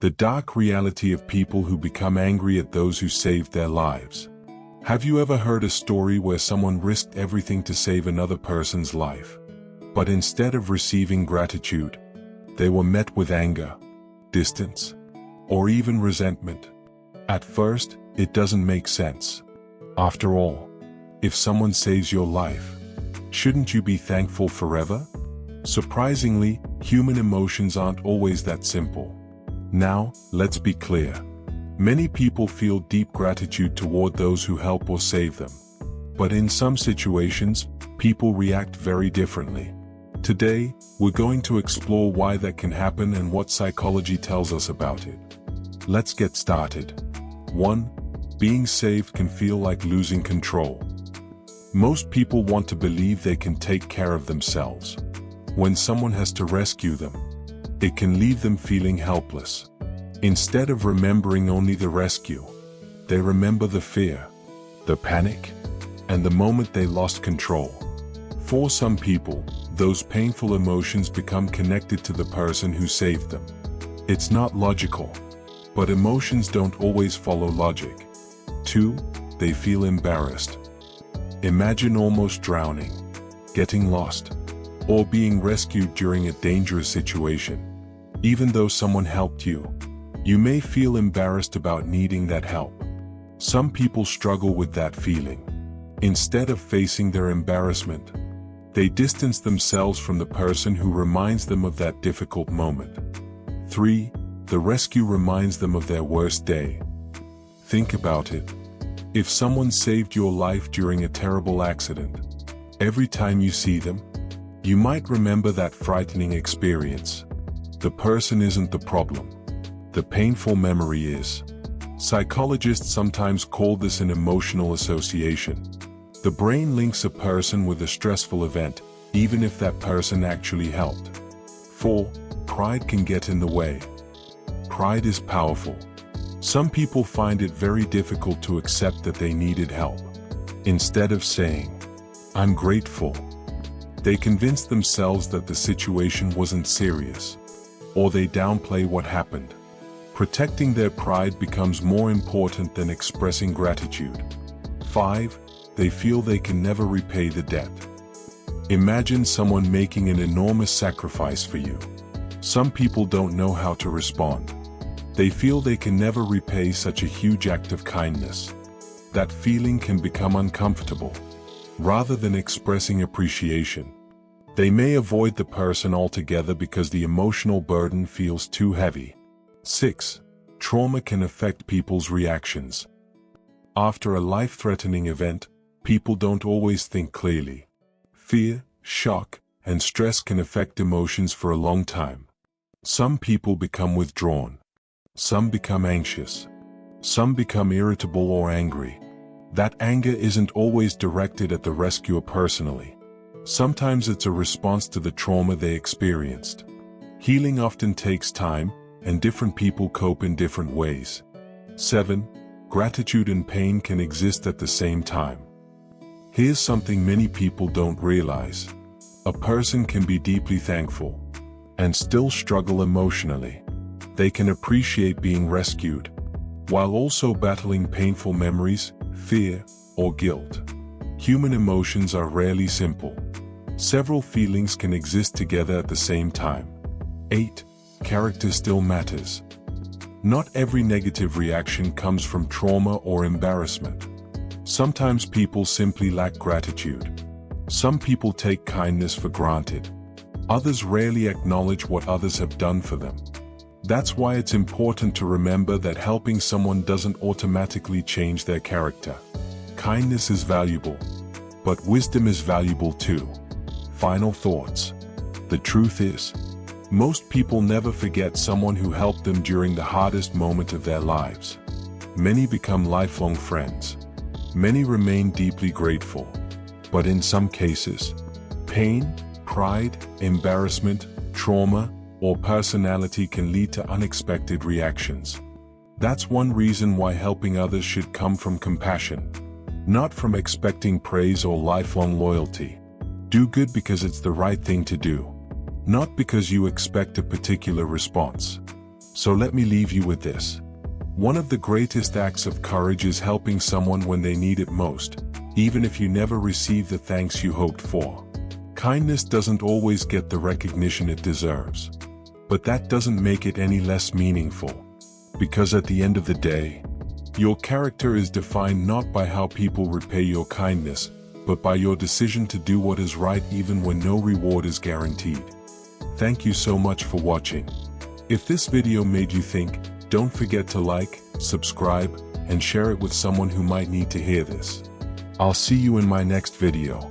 The dark reality of people who become angry at those who saved their lives. Have you ever heard a story where someone risked everything to save another person's life? But instead of receiving gratitude, they were met with anger, distance, or even resentment. At first, it doesn't make sense. After all, if someone saves your life, shouldn't you be thankful forever? Surprisingly, human emotions aren't always that simple. Now, let's be clear. Many people feel deep gratitude toward those who help or save them. But in some situations, people react very differently. Today, we're going to explore why that can happen and what psychology tells us about it. Let's get started. 1. Being saved can feel like losing control. Most people want to believe they can take care of themselves. When someone has to rescue them, it can leave them feeling helpless. Instead of remembering only the rescue, they remember the fear, the panic, and the moment they lost control. For some people, those painful emotions become connected to the person who saved them. It's not logical, but emotions don't always follow logic. 2. They feel embarrassed. Imagine almost drowning, getting lost, or being rescued during a dangerous situation. Even though someone helped you, you may feel embarrassed about needing that help. Some people struggle with that feeling. Instead of facing their embarrassment, they distance themselves from the person who reminds them of that difficult moment. 3. The rescue reminds them of their worst day. Think about it. If someone saved your life during a terrible accident, every time you see them, you might remember that frightening experience. The person isn't the problem. The painful memory is. Psychologists sometimes call this an emotional association. The brain links a person with a stressful event, even if that person actually helped. 4. Pride can get in the way. Pride is powerful. Some people find it very difficult to accept that they needed help. Instead of saying, "I'm grateful," they convince themselves that the situation wasn't serious, or they downplay what happened. Protecting their pride becomes more important than expressing gratitude. 5. They feel they can never repay the debt. Imagine someone making an enormous sacrifice for you. Some people don't know how to respond. They feel they can never repay such a huge act of kindness. That feeling can become uncomfortable. Rather than expressing appreciation, they may avoid the person altogether because the emotional burden feels too heavy. 6. Trauma can affect people's reactions. After a life-threatening event, people don't always think clearly. Fear, shock, and stress can affect emotions for a long time. Some people become withdrawn. Some become anxious. Some become irritable or angry. That anger isn't always directed at the rescuer personally. Sometimes it's a response to the trauma they experienced. Healing often takes time, and different people cope in different ways. 7. Gratitude and pain can exist at the same time. Here's something many people don't realize. A person can be deeply thankful and still struggle emotionally. They can appreciate being rescued, while also battling painful memories, fear, or guilt. Human emotions are rarely simple. Several feelings can exist together at the same time. 8. Character still matters. Not every negative reaction comes from trauma or embarrassment. Sometimes people simply lack gratitude. Some people take kindness for granted. Others rarely acknowledge what others have done for them. That's why it's important to remember that helping someone doesn't automatically change their character. Kindness is valuable, but wisdom is valuable too. Final thoughts. The truth is, most people never forget someone who helped them during the hardest moment of their lives. Many become lifelong friends. Many remain deeply grateful. But in some cases, pain, pride, embarrassment, trauma, or personality can lead to unexpected reactions. That's one reason why helping others should come from compassion, not from expecting praise or lifelong loyalty. Do good because it's the right thing to do, not because you expect a particular response. So let me leave you with this. One of the greatest acts of courage is helping someone when they need it most, even if you never receive the thanks you hoped for. Kindness doesn't always get the recognition it deserves. But that doesn't make it any less meaningful. Because at the end of the day, your character is defined not by how people repay your kindness, but by your decision to do what is right even when no reward is guaranteed. Thank you so much for watching. If this video made you think, don't forget to like, subscribe, and share it with someone who might need to hear this. I'll see you in my next video.